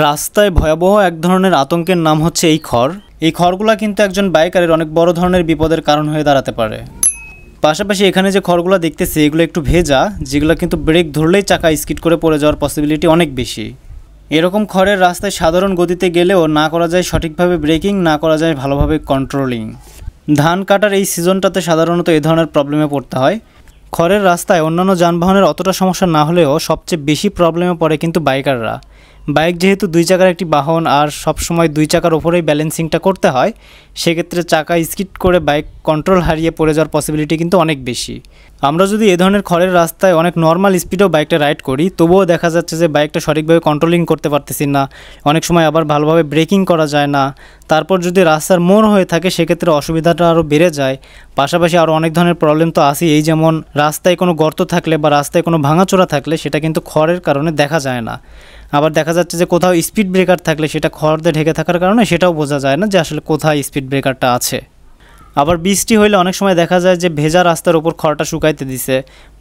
রাস্তায় ভয়াবহ এক ধরনের আতঙ্কের নাম হচ্ছে এই খড়। এই খড়গুলো কিন্তু একজন বাইকারের অনেক বড় ধরনের বিপদের কারণ হয়ে দাঁড়াতে পারে। পাশাপাশি এখানে যে খড়গুলো দেখতেছি এগুলো একটু ভেজা, যেগুলো কিন্তু ব্রেক ধরলেই চাকা স্কিড করে পড়ে যাওয়ার পসিবিলিটি অনেক বেশি। এরকম খড়ের রাস্তায় সাধারণ গতিতে গেলেও না করা যায় সঠিকভাবে ব্রেকিং, না করা যায় ভালোভাবে কন্ট্রোলিং। ধান কাটার এই সিজনটাতে সাধারণত এই ধরনের প্রবলেমে পড়তে হয়। খড়ের রাস্তায় অন্যান্য যানবাহনের অতটা সমস্যা না হলেও সবচেয়ে বেশি প্রবলেমে পড়ে কিন্তু বাইকাররা। বাইক যেহেতু দুই চাকার একটি বাহন আর সবসময় দুই চাকার ওপরেই ব্যালেন্সিংটা করতে হয়, সেক্ষেত্রে চাকা স্কিড করে বাইক কন্ট্রোল হারিয়ে পড়ে যাওয়ার পসিবিলিটি কিন্তু অনেক বেশি। আমরা যদি এ ধরনের খড়ের রাস্তায় অনেক নর্মাল স্পিডেও বাইকটা রাইড করি, তবুও দেখা যাচ্ছে যে বাইকটা সঠিকভাবে কন্ট্রোলিং করতে পারতেছি না, অনেক সময় আবার ভালোভাবে ব্রেকিং করা যায় না। তারপর যদি রাস্তার মোড় হয়ে থাকে সেক্ষেত্রে অসুবিধাটা আরও বেড়ে যায়। পাশাপাশি আরও অনেক ধরনের প্রবলেম তো আসেই, এই যেমন রাস্তায় কোনো গর্ত থাকলে বা রাস্তায় কোনো ভাঙাচোরা থাকলে সেটা কিন্তু খড়ের কারণে দেখা যায় না। আবার দেখা যাচ্ছে যে কোথাও স্পিড ব্রেকার থাকলে সেটা খড় দিয়ে ঢেকে থাকার কারণে সেটাও বোঝা যায় না যে আসলে কোথায় স্পিড ব্রেকারটা আছে। আবার বৃষ্টি হইলে অনেক সময় দেখা যায় যে ভেজা রাস্তার ওপর খড়টা শুকাইতে দিছে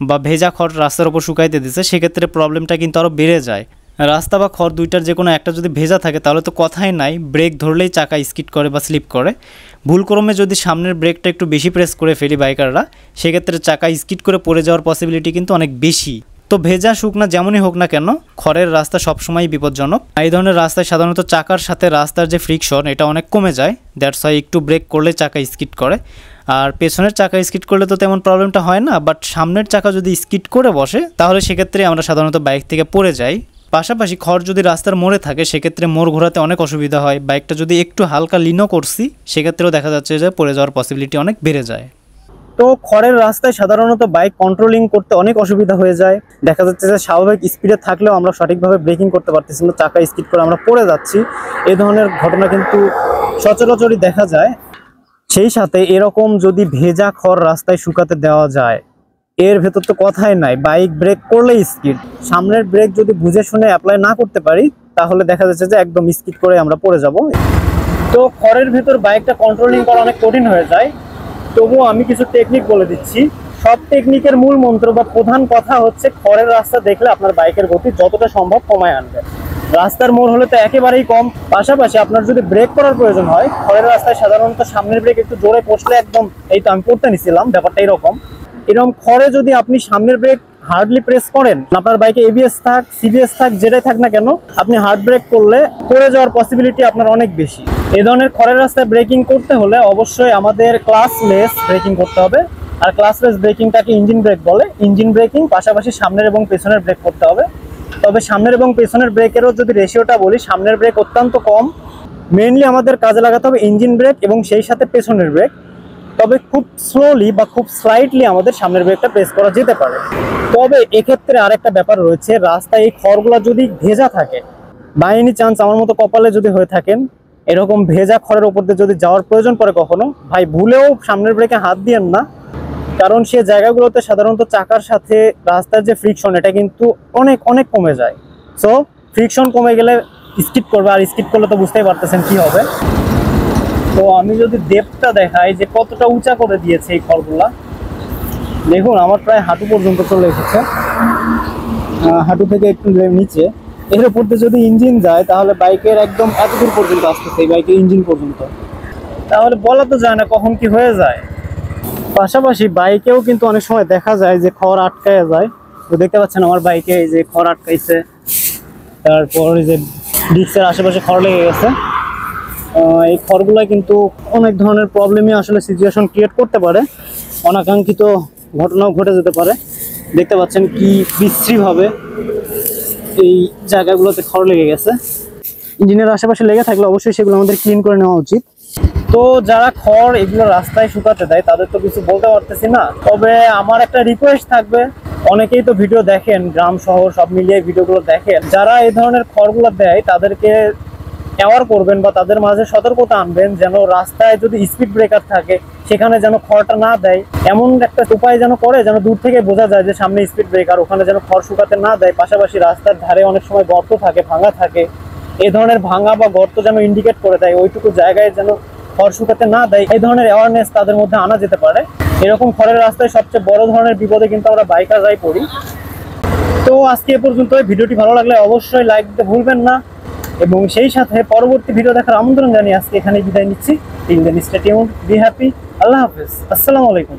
বা ভেজা খড় রাস্তার ওপর শুকাইতে দিছে, সেক্ষেত্রে প্রবলেমটা কিন্তু আরও বেড়ে যায়। রাস্তা বা খড় দুইটার যে কোনো একটা যদি ভেজা থাকে তাহলে তো কথাই নাই, ব্রেক ধরলেই চাকা স্কিড করে বা স্লিপ করে। ভুলক্রমে যদি সামনের ব্রেকটা একটু বেশি প্রেস করে ফেলি বাইকাররা, সেক্ষেত্রে চাকা স্কিড করে পড়ে যাওয়ার পসিবিলিটি কিন্তু অনেক বেশি। তো ভেজা শুকনা যেমনই হোক না কেন, খড়ের রাস্তা সবসময়ই বিপজ্জনক। এই ধরনের রাস্তায় সাধারণত চাকার সাথে রাস্তার যে ফ্রিকশন এটা অনেক কমে যায়, দ্যাটস ওয়াই একটু ব্রেক করলে চাকা স্কিড করে। আর পেছনের চাকা স্কিড করলে তো তেমন প্রবলেমটা হয় না, বাট সামনের চাকা যদি স্কিড করে বসে তাহলে সেক্ষেত্রে আমরা সাধারণত বাইক থেকে পড়ে যাই। পাশাপাশি খড় যদি রাস্তার মোড়ে থাকে সেক্ষেত্রে মোড় ঘোরাতে অনেক অসুবিধা হয়। বাইকটা যদি একটু হালকা লিনও করছি সেক্ষেত্রেও দেখা যাচ্ছে যে পড়ে যাওয়ার পসিবিলিটি অনেক বেড়ে যায়। তো খড়ের রাস্তায় সাধারণত বাইক কন্ট্রোলিং করতে অনেক অসুবিধা হয়ে যায়। দেখা যাচ্ছে যে স্বাভাবিক স্পিডে থাকলেও আমরা সঠিকভাবে ব্রেকিং করতে পারতেছি না, চাকা স্কিড করে আমরা পড়ে যাচ্ছি। এই ধরনের ঘটনা কিন্তু সচরাচরই দেখা যায়। সেই সাথে এরকম যদি ভেজা খড় রাস্তায় শুকাতে দেওয়া যায়, এর ভেতর তো কথাই নাই, বাইক ব্রেক করলেই স্কিড। সামনের ব্রেক যদি বুঝে শুনে অ্যাপ্লাই না করতে পারি তাহলে দেখা যাচ্ছে যে একদম স্কিড করে আমরা পড়ে যাব। তো খড়ের ভেতর বাইকটা কন্ট্রোলিং করা অনেক কঠিন হয়ে যায়। তবুও আমি কিছু টেকনিক বলে দিচ্ছি। সব টেকনিকের মূল মন্ত্র বা প্রধান কথা হচ্ছে খড়ের রাস্তা দেখলে আপনার বাইকের গতি যতটা সম্ভব কমায় আনবে। রাস্তার মোড় হলে তো একেবারেই কম। পাশাপাশি আপনার যদি ব্রেক করার প্রয়োজন হয়, খড়ের রাস্তায় সাধারণত সামনের ব্রেক একটু জোরে কষলে একদম, এই তো আমি করতে নিছিলাম, ব্যাপারটা এরকম খড়ে যদি আপনি সামনের ব্রেক হার্ডলি প্রেস করেন, আপনার বাইকে এবিএস থাক সিবিএস থাক যেটাই থাক না কেন, আপনি হার্ড ব্রেক করলে পড়ে যাওয়ার পসিবিলিটি আপনার অনেক বেশি। এই ধরনের খড়ের রাস্তায় ব্রেকিং করতে হলে অবশ্যই আমাদের ক্লাসলেস ব্রেকিং করতে হবে। আর ক্লাসলেস ব্রেকিংটাকে ইঞ্জিন ব্রেক বলে। ইঞ্জিন ব্রেকিং পাশাপাশি সামনের এবং পেছনের ব্রেক করতে হবে। তবে সামনের এবং পেছনের ব্রেকেরও যদি রেশিওটা বলি, সামনের ব্রেক অত্যন্ত কম। মেইনলি আমাদের কাজে লাগাতে হবে ইঞ্জিন ব্রেক এবং সেই সাথে পেছনের ব্রেক। তবে খুব স্লোলি বা খুব স্লাইটলি আমাদের সামনের ব্রেকটা প্রেস করা যেতে পারে। তবে এক্ষেত্রে আরেকটা ব্যাপার রয়েছে, রাস্তায় এই খড়গুলো যদি ভেজা থাকে, বাই এনি চান্স আমার মতো কপালে যদি হয়ে থাকেন, এরকম ভেজা খড়ের উপর দিয়ে যদি যাওয়ার প্রয়োজন পড়ে কখনো, ভাই ভুলেও সামনের ব্রেকে হাত দিয়েন না। কারণ সে জায়গাগুলোতে সাধারণত চাকার সাথে রাস্তার যে ফ্রিকশন এটা কিন্তু অনেক অনেক কমে যায়। সো ফ্রিকশন কমে গেলে স্কিড করবে, আর স্কিড করলে তো বুঝতেই পারতেছেন কি হবে। তো আমি যদি ডেপটা দেখাই যে কতটা উঁচা করে দিয়েছে এই খড়গুলা, দেখুন আমার প্রায় হাঁটু পর্যন্ত চলে এসেছে, হাঁটু থেকে একটু নিচে। এর উপর দিয়ে যদি ইঞ্জিন যায় তাহলে বাইকের একদম এত দূর পর্যন্ত আসতেছে, এই বাইকের ইঞ্জিন পর্যন্ত। তাহলে বলা তো যায় না কখন কি হয়ে যায়। পাশাপাশি বাইকেও কিন্তু অনেক সময় দেখা যায় যে খড় আটকায় যায়। তো দেখতে পাচ্ছেন আমার বাইকে এই যে খড় আটকাইছে, তারপর এই যে ডিস্কের আশেপাশে খড় লেগে গেছে। এই খড়গুলো কিন্তু অনেক ধরনের প্রবলেমই আসলে সিচুয়েশন ক্রিয়েট করতে পারে, অনাকাঙ্ক্ষিত ঘটনাও ঘটে যেতে পারে। দেখতে পাচ্ছেন কি বিশ্রীভাবে এই জায়গাগুলোতে খড় লেগে গেছে। ইঞ্জিনের আশেপাশে লেগে থাকলে অবশ্যই সেগুলো আমাদের ক্লিন করে নেওয়া উচিত। তো যারা খড় এগুলো রাস্তায় শুকাতে দেয় তাদের তো কিছু বলতে পারতেছি না। তবে আমার একটা রিকোয়েস্ট থাকবে, অনেকেই তো ভিডিও দেখেন, গ্রাম শহর সব মিলিয়ে ভিডিওগুলো দেখেন, যারা এই ধরনের খড়গুলো দেয় তাদেরকে অ্যাওয়ার করবেন বা তাদের মাঝে সতর্কতা আনবেন যেন রাস্তায় যদি স্পিড ব্রেকার থাকে সেখানে যেন খড়টা না দেয়। এমন একটা উপায় যেন করে যেন দূর থেকে বোঝা যায় যে সামনে স্পিড ব্রেকার, ওখানে যেন খড় শুকাতে না দেয়। পাশাপাশি রাস্তার ধারে অনেক সময় গর্ত থাকে, ভাঙা থাকে, এই ধরনের ভাঙা বা গর্ত যেন ইন্ডিকেট করে দেয় ওইটুকু জায়গায় যেন খড় শুকাতে না দেয়। এই ধরনের অ্যাওয়ারনেস তাদের মধ্যে আনা যেতে পারে। এরকম খড়ের রাস্তায় সবচেয়ে বড় ধরনের বিপদে কিন্তু আমরা বাইকাররাই পড়ি। তো আজকে এ পর্যন্ত। ভিডিওটি ভালো লাগলে অবশ্যই লাইক দিতে ভুলবেন না। এবং সেই সাথে পরবর্তী ভিডিও দেখার আমন্ত্রণ জানিয়ে আজকে এখানে বিদায় নিচ্ছি। Till then stay tuned, be happy. আল্লাহ হাফেজ, আসসালামু আলাইকুম।